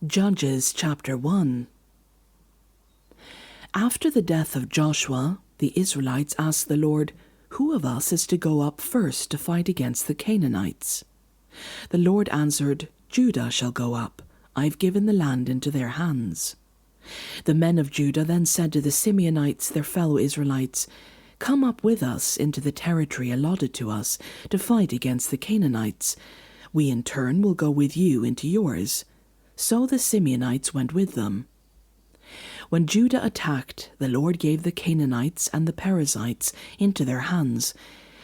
Judges chapter 1. After the death of Joshua, the Israelites asked the Lord, "Who of us is to go up first to fight against the Canaanites?" The Lord answered, "Judah shall go up. I've given the land into their hands." The men of Judah then said to the Simeonites, their fellow Israelites, "Come up with us into the territory allotted to us to fight against the Canaanites. We in turn will go with you into yours." So the Simeonites went with them. When Judah attacked, the Lord gave the Canaanites and the Perizzites into their hands,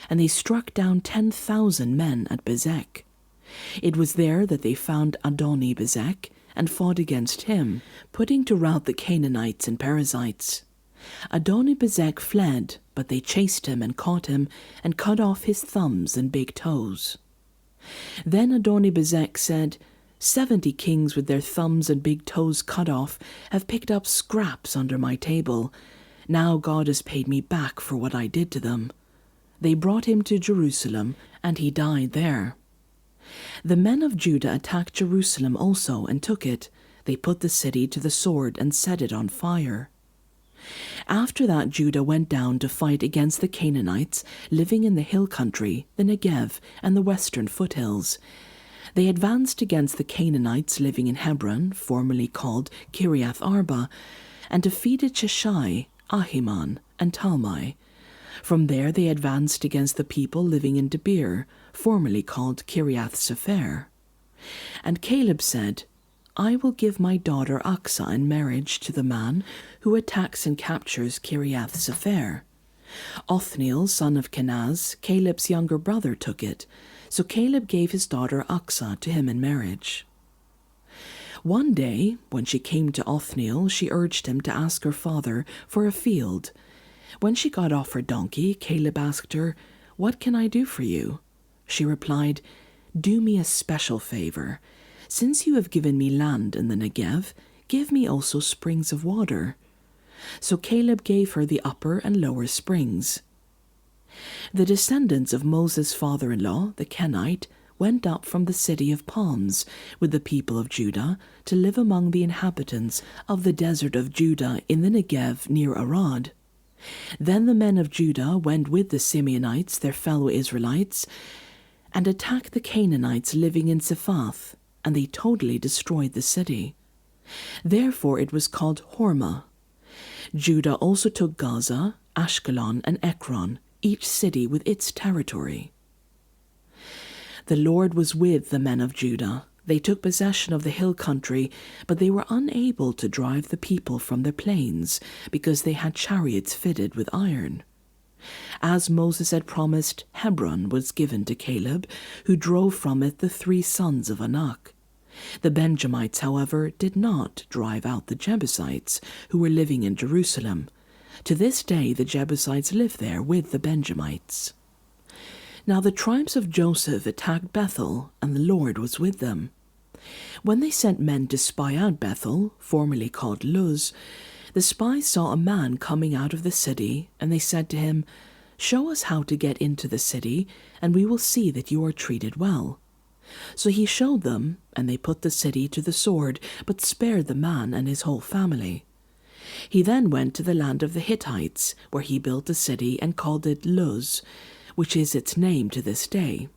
and they struck down 10,000 men at Bezek. It was there that they found Adoni-Bezek and fought against him, putting to rout the Canaanites and Perizzites. Adoni-Bezek fled, but they chased him and caught him and cut off his thumbs and big toes. Then Adoni-Bezek said, 70 kings with their thumbs and big toes cut off have picked up scraps under my table. Now God has paid me back for what I did to them. They brought him to Jerusalem, and he died there. The men of Judah attacked Jerusalem also and took it. They put the city to the sword and set it on fire. After that, Judah went down to fight against the Canaanites living in the hill country, the Negev, and the western foothills. They advanced against the Canaanites living in Hebron, formerly called Kiriath Arba, and defeated Sheshai, Ahiman, and Talmai. From there they advanced against the people living in Debir, formerly called Kiriath Sepher. And Caleb said, "I will give my daughter Aksah in marriage to the man who attacks and captures Kiriath Sepher." Othniel, son of Kenaz, Caleb's younger brother, took it. So Caleb gave his daughter Aksah to him in marriage. One day, when she came to Othniel, she urged him to ask her father for a field. When she got off her donkey, Caleb asked her, "What can I do for you?" She replied, "Do me a special favor. Since you have given me land in the Negev, give me also springs of water." So Caleb gave her the upper and lower springs. The descendants of Moses' father-in-law, the Kenite, went up from the city of palms with the people of Judah to live among the inhabitants of the desert of Judah in the Negev near Arad. Then the men of Judah went with the Simeonites, their fellow Israelites, and attacked the Canaanites living in Sephath, and they totally destroyed the city. Therefore it was called Hormah. Judah also took Gaza, Ashkelon, and Ekron, each city with its territory. The Lord was with the men of Judah. They took possession of the hill country, but they were unable to drive the people from their plains, because they had chariots fitted with iron. As Moses had promised, Hebron was given to Caleb, who drove from it the 3 sons of Anak. The Benjamites, however, did not drive out the Jebusites, who were living in Jerusalem. To this day the Jebusites live there with the Benjamites. Now the tribes of Joseph attacked Bethel, and the Lord was with them. When they sent men to spy out Bethel, formerly called Luz, the spies saw a man coming out of the city, and they said to him, "Show us how to get into the city, and we will see that you are treated well." So he showed them, and they put the city to the sword, but spared the man and his whole family. He then went to the land of the Hittites, where he built a city and called it Luz, which is its name to this day.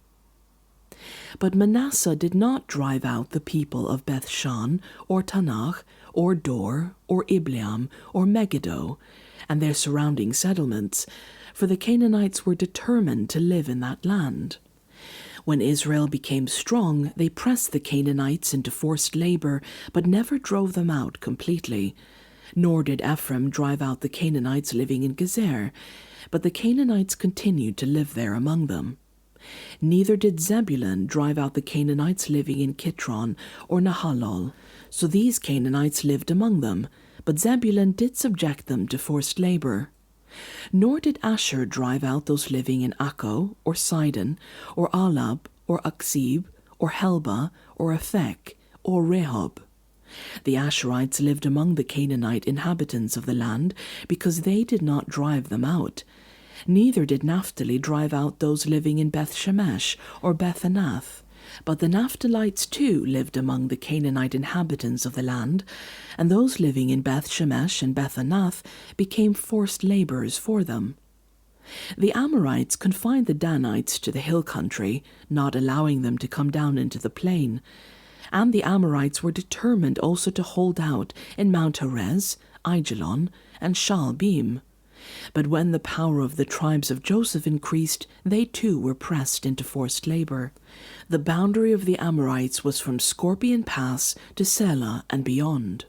But Manasseh did not drive out the people of Bethshan, or Tanach, or Dor, or Ibleam, or Megiddo, and their surrounding settlements, for the Canaanites were determined to live in that land. When Israel became strong, they pressed the Canaanites into forced labor, but never drove them out completely. Nor did Ephraim drive out the Canaanites living in Gezer, but the Canaanites continued to live there among them. Neither did Zebulun drive out the Canaanites living in Kitron or Nahalol, so these Canaanites lived among them, but Zebulun did subject them to forced labor. Nor did Asher drive out those living in Akko, or Sidon, or Alab, or Aksib, or Helba, or Aphek, or Rehob. The Asherites lived among the Canaanite inhabitants of the land, because they did not drive them out. Neither did Naphtali drive out those living in Beth Shemesh or Beth Anath. But the Naphtalites too lived among the Canaanite inhabitants of the land, and those living in Beth Shemesh and Beth Anath became forced laborers for them. The Amorites confined the Danites to the hill country, not allowing them to come down into the plain. And the Amorites were determined also to hold out in Mount Horez, Aijalon, and Shaalbim. But when the power of the tribes of Joseph increased, they too were pressed into forced labor. The boundary of the Amorites was from Scorpion Pass to Selah and beyond.